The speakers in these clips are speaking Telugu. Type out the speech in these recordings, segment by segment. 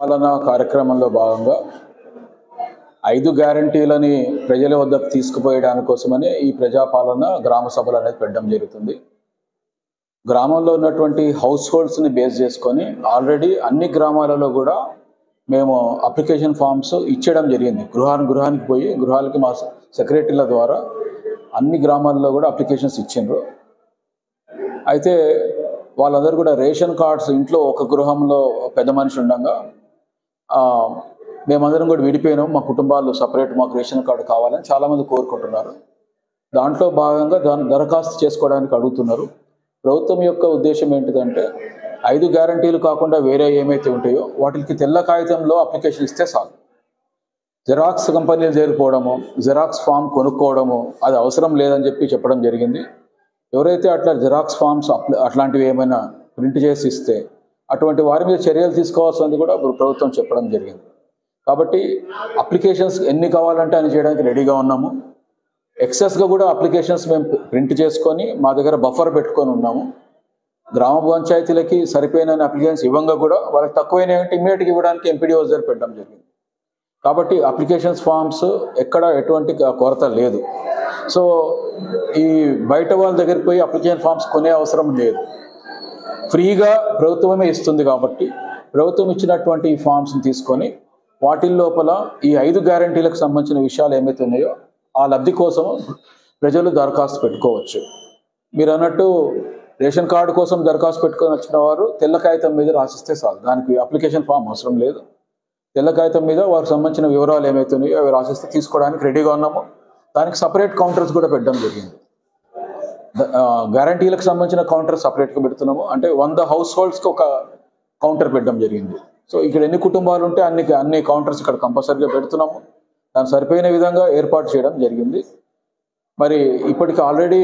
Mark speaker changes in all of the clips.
Speaker 1: ప్రజాపాలన కార్యక్రమంలో భాగంగా 5 గ్యారంటీలని ప్రజల వద్దకు తీసుకుపోయడానికి కోసమనే ఈ ప్రజాపాలన గ్రామ సభలు అనేది పెట్టడం జరుగుతుంది. గ్రామంలో ఉన్నటువంటి హౌస్ హోల్డ్స్ని బేస్ చేసుకొని ఆల్రెడీ అన్ని గ్రామాలలో కూడా మేము అప్లికేషన్ ఫామ్స్ ఇచ్చడం జరిగింది. గృహానికి పోయి గృహాలకి మా సెక్రటరీల ద్వారా అన్ని గ్రామాల్లో కూడా అప్లికేషన్స్ ఇచ్చిండ్రు. అయితే వాళ్ళందరూ కూడా రేషన్ కార్డ్స్ ఇంట్లో ఒక గృహంలో పెద్ద మనిషి ఉండగా మేమందరం కూడా విడిపోయినాం, మా కుటుంబాలు సపరేట్, మాకు రేషన్ కార్డు కావాలని చాలామంది కోరుకుంటున్నారు. దాంట్లో భాగంగా దరఖాస్తు చేసుకోవడానికి అడుగుతున్నారు. ప్రభుత్వం యొక్క ఉద్దేశం ఏంటిదంటే 5 గ్యారంటీలు కాకుండా వేరే ఏమైతే ఉంటాయో వాటికి తెల్ల కాగితంలో అప్లికేషన్ ఇస్తే చాలు. జిరాక్స్ కంపెనీలు చేరిపోవడము, జిరాక్స్ ఫామ్ కొనుక్కోవడము అది అవసరం లేదని చెప్పడం జరిగింది. ఎవరైతే అట్లా జిరాక్స్ ఫామ్స్ అట్లాంటివి ఏమైనా ప్రింట్ చేసి ఇస్తే అటువంటి వారి మీద చర్యలు తీసుకోవాల్సింది కూడా ప్రభుత్వం చెప్పడం జరిగింది. కాబట్టి అప్లికేషన్స్ ఎన్ని కావాలంటే అని చేయడానికి రెడీగా ఉన్నాము. ఎక్సెస్గా కూడా అప్లికేషన్స్ మేము ప్రింట్ చేసుకొని మా దగ్గర బఫర్ పెట్టుకొని ఉన్నాము. గ్రామ పంచాయతీలకి సరిపోయిన అప్లికేషన్స్ ఇవ్వంగా కూడా వాళ్ళకి తక్కువైనాయంటే ఇమ్మీడియట్గా ఇవ్వడానికి ఎంపీడీఓ దగ్గర పెట్టడం జరిగింది. కాబట్టి అప్లికేషన్స్ ఫామ్స్ ఎక్కడ ఎటువంటి కొరత లేదు. సో ఈ బయట వాళ్ళ దగ్గరికి పోయి అప్లికేషన్ ఫామ్స్ కొనే అవసరం లేదు, ఫ్రీగా ప్రభుత్వమే ఇస్తుంది. కాబట్టి ప్రభుత్వం ఇచ్చినటువంటి ఈ ఫామ్స్ని తీసుకొని వాటి లోపల ఈ 5 గ్యారంటీలకు సంబంధించిన విషయాలు ఏమైతే ఉన్నాయో ఆ లబ్ధి కోసం ప్రజలు దరఖాస్తు పెట్టుకోవచ్చు. మీరు అన్నట్టు రేషన్ కార్డు కోసం దరఖాస్తు పెట్టుకొని వచ్చిన వారు తెల్ల కాగితం మీద రాసిస్తే చాలు, దానికి అప్లికేషన్ ఫామ్ అవసరం లేదు. తెల్ల కాగితం మీద వారికి సంబంధించిన వివరాలు ఏమైతే ఉన్నాయో అవి రాసిస్తే తీసుకోవడానికి రెడీగా ఉన్నాము. దానికి సపరేట్ కౌంటర్స్ కూడా పెట్టడం జరిగింది. గ్యారంటీలకు సంబంధించిన కౌంటర్ సపరేట్గా పెడుతున్నాము. అంటే 100 హౌస్ హోల్డ్స్కి ఒక కౌంటర్ పెట్టడం జరిగింది. సో ఇక్కడ ఎన్ని కుటుంబాలు ఉంటే అన్ని కౌంటర్స్ ఇక్కడ కంపల్సరీగా పెడుతున్నాము. దానికి సరిపోయిన విధంగా ఏర్పాటు చేయడం జరిగింది. మరి ఇప్పటికి ఆల్రెడీ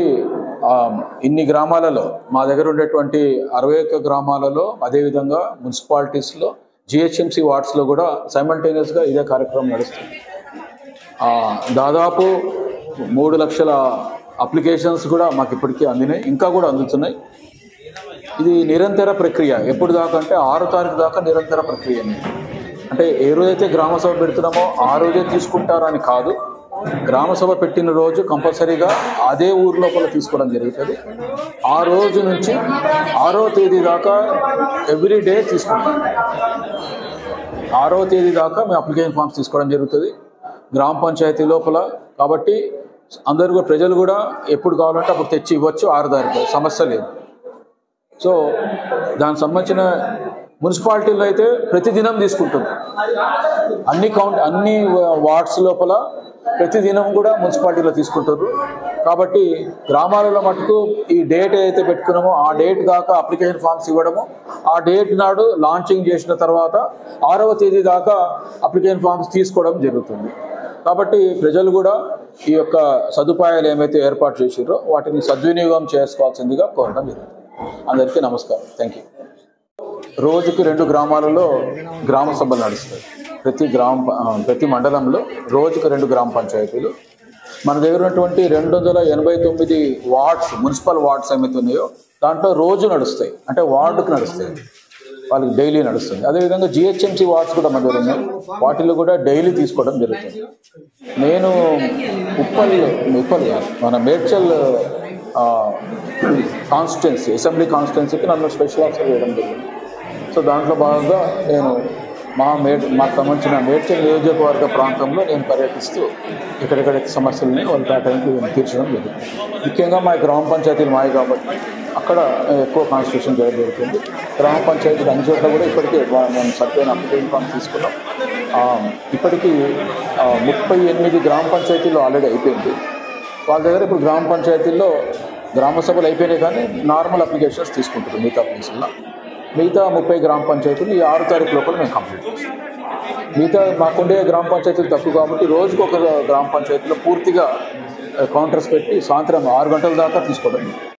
Speaker 1: ఇన్ని గ్రామాలలో మా దగ్గర ఉండేటువంటి 61 గ్రామాలలో, అదేవిధంగా మున్సిపాలిటీస్లో, జిహెచ్ఎంసీ వార్డ్స్లో కూడా సైమల్టేనియస్గా ఇదే కార్యక్రమం నడుస్తుంది. దాదాపు 3 లక్షల అప్లికేషన్స్ కూడా మాకు ఇప్పటికీ అందినాయి, ఇంకా కూడా అందుతున్నాయి. ఇది నిరంతర ప్రక్రియ. ఎప్పుడు దాకా అంటే 6వ తారీఖు దాకా నిరంతర ప్రక్రియ. అంటే ఏ రోజైతే గ్రామసభ పెడుతున్నామో ఆ రోజే తీసుకుంటారని కాదు, గ్రామసభ పెట్టిన రోజు కంపల్సరీగా అదే ఊరు లోపల తీసుకోవడం జరుగుతుంది. ఆ రోజు నుంచి 6వ తేదీ దాకా ఎవ్రీ డే తీసుకుంటాం. 6వ తేదీ దాకా మేము అప్లికేషన్ ఫామ్స్ తీసుకోవడం జరుగుతుంది గ్రామ పంచాయతీ లోపల. కాబట్టి అందరూ కూడా ప్రజలు కూడా ఎప్పుడు కావాలంటే అప్పుడు తెచ్చి ఇవ్వచ్చు, 6 తారీఖు సమస్య లేదు. సో దానికి సంబంధించిన మున్సిపాలిటీలో అయితే ప్రతిదినం తీసుకుంటుంది. అన్ని వార్డ్స్ లోపల ప్రతిదినం కూడా మున్సిపాలిటీలో తీసుకుంటారు. కాబట్టి గ్రామాలలో మటుకు ఈ డేట్ ఏదైతే పెట్టుకున్నామో ఆ డేట్ దాకా అప్లికేషన్ ఫామ్స్ ఇవ్వడము, ఆ డేట్ నాడు లాంచింగ్ చేసిన తర్వాత 6వ తేదీ దాకా అప్లికేషన్ ఫామ్స్ తీసుకోవడం జరుగుతుంది. కాబట్టి ప్రజలు కూడా ఈ యొక్క సదుపాయాలు ఏమైతే ఏర్పాటు చేసిరో వాటిని సద్వినియోగం చేసుకోవాల్సిందిగా కోరడం జరుగుతుంది. అందరికీ నమస్కారం. Thank you. రోజుకి 2 గ్రామాలలో గ్రామ సభలు నడుస్తాయి. ప్రతి మండలంలో రోజుకు 2 గ్రామ పంచాయతీలు. మన దగ్గర ఉన్నటువంటి 289 వార్డ్స్, మున్సిపల్ వార్డ్స్ ఏమైతే ఉన్నాయో దాంట్లో రోజు నడుస్తాయి, అంటే వార్డుకు నడుస్తాయి, వాళ్ళకి డైలీ నడుస్తుంది. అదేవిధంగా జిహెచ్ఎంసీ వార్డ్స్ కూడా మన దగ్గర ఉన్నాయి, వాటిల్లో కూడా డైలీ తీసుకోవడం జరుగుతుంది. నేను ఉప్పల్ మన మేడ్చల్ కాన్స్టిట్యున్సీ, అసెంబ్లీ కాన్స్టిట్యున్సీకి నన్ను స్పెషల్ ఆఫీసర్ వేయడం జరిగింది. సో దాంట్లో భాగంగా నేను మాకు సంబంధించిన మేడ్చల్ నియోజకవర్గ ప్రాంతంలో నేను పర్యటిస్తూ ఎక్కడెక్కడ సమస్యలని వాళ్ళకి ఆ టైంకి తీర్చడం జరిగింది. ముఖ్యంగా మా గ్రామ పంచాయతీలు మాయ కాబట్టి అక్కడ ఎక్కువ కాన్స్టిట్యూషన్ చేయడం జరుగుతుంది. గ్రామ పంచాయతీలు అన్ని చోట్ల కూడా ఇప్పటికీ మేము సరిపోయిన అప్లికేషన్ ఫామ్ తీసుకున్నాం. ఇప్పటికీ 38 గ్రామ పంచాయతీలు ఆల్రెడీ అయిపోయింది. వాళ్ళ దగ్గర ఇప్పుడు గ్రామ పంచాయతీల్లో గ్రామ సభలు అయిపోయినాయి, కానీ నార్మల్ అప్లికేషన్స్ తీసుకుంటారు మిగతా ప్లేసుల్లో. మిగతా 30 గ్రామ పంచాయతీలు ఈ 6వ తారీఖు లోపల మేము కంప్లీట్ చేస్తాం. మిగతా మాకుండే గ్రామ పంచాయతీలు తక్కువ కాబట్టి రోజుకు ఒక గ్రామ పంచాయతీలో పూర్తిగా కౌంటర్స్ పెట్టి సాయంత్రం 6 గంటల దాకా తీసుకోవడం.